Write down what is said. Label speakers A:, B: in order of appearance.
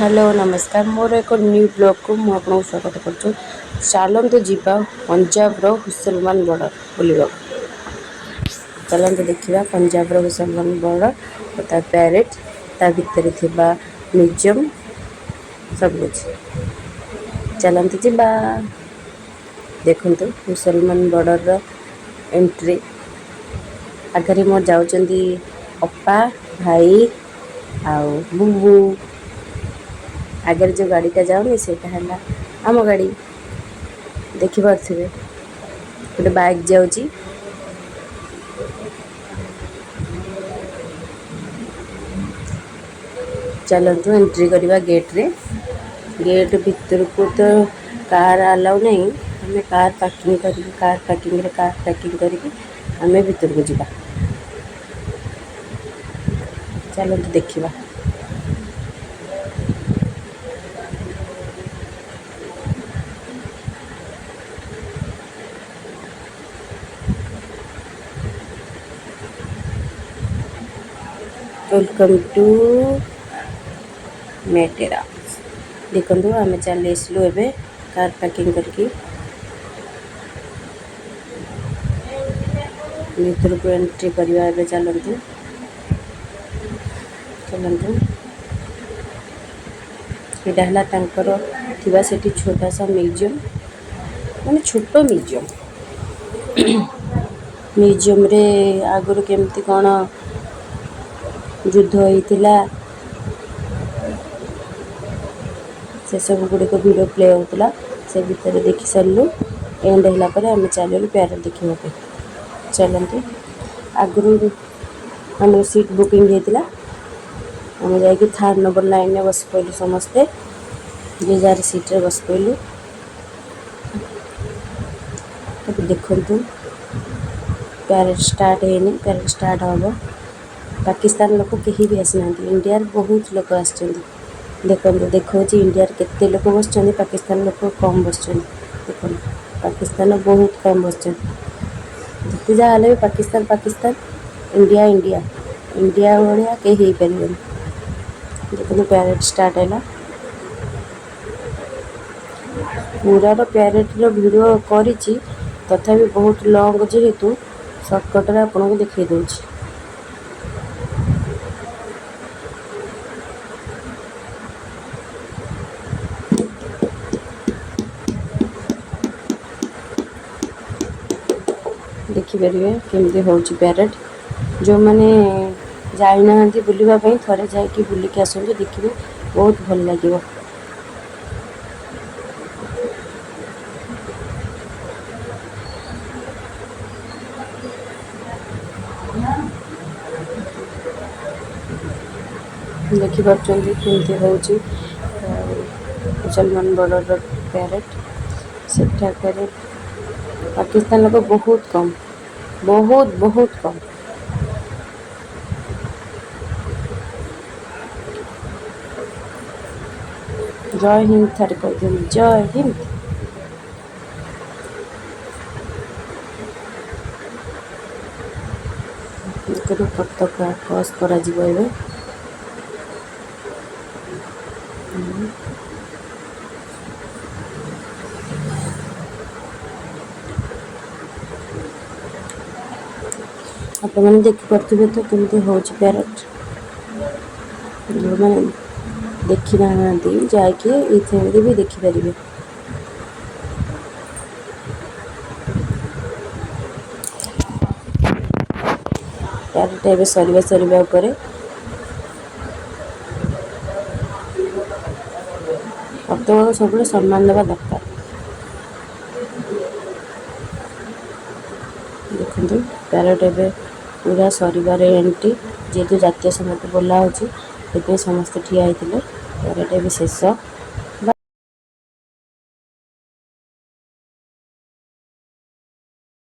A: Hello नमस्कार मोर एक new blog को मुझे आपको स्वागत कर चलतु जीवा पंजाब मुसलमान बॉर्डर बुलवा चलतु देखा पंजाब मुसलमान बॉर्डर ता पैरेड ता भितर थिबा म्यूजियम सब कुछ चलतु जीवा देखु मुसलमान बॉर्डर एंट्री आगे मोर जाऊँच अपा भाई आउ बुबू आगे जो गाड़ीटा जाऊनी से आम गाड़ी देखिपे गोटे बाइक जाऊँगी चलतु एंट्री करवा गेट भीतर को तो कार अलाउ नहीं आम कार पार्किंग करके आम भीतर को जावा चलतु देखा वेलकम टू मेटेरा देखो आम चली आसलु एवं कार पार्किंग करके भीतर को एंट्री करवा एवं चलतु यहाँ थिबा सेठी छोटा सा म्यूजियम माने छोट म्यूजियम रे आगुरी केमती कौन युद्ध होइतिला से सब गुड़िक वीडियो प्ले होता से भितर देखी सारू एंड है आम चलू पैरेड देखा चलते आगुरी आम सीट बुकिंग होता आम जा थर्ड नंबर लाइन में बस पड़ू समस्ते जे जार सीट्रे बस पड़ू देखु पैरेड स्टार्ट है पैरेड स्टार्ट हम पाकिस्तान लोक कहीं भी आसना इंडिया बहुत लोक आसो देखो इंडिया केते लोक बस पाकिस्तान लोक कम बस देखो पाकिस्तान बहुत कम बस जिते जहाँ भी Pakistan Pakistan India India India भाया कहीं हो पारे देखो पैरेड स्टार्ट है पूरा पैरेड वीडियो करी तथा बहुत लॉन्ग जेहेतु सर्टकट आपन को देखा दूँ देखिपारे केमती हो पैरेड जो मैंने जाना बुलवाई थे जा बुलिक आसतु देखिए बहुत भल लगे देखिपे केमती हो मुसलमान बॉर्डर पैरेड सेठाकर पाकिस्तान लोग बहुत कम बहुत कम जय हिंद थारे कह जय हिंद पताका क्रॉस करा आप मैंने देखिपे तो केमती हो पैरेड जो मैंने देखी ना जाकि भी देखिपारे पैरेड एवं सरिया उपर प्रत्येक सब सम्मान देवा दरकार देखो पैरेड एवं पूरा सर एंट्री जेहेतु जातीय संगीत बोला हो समस्त ठिया होते पैरेड एवं शेष।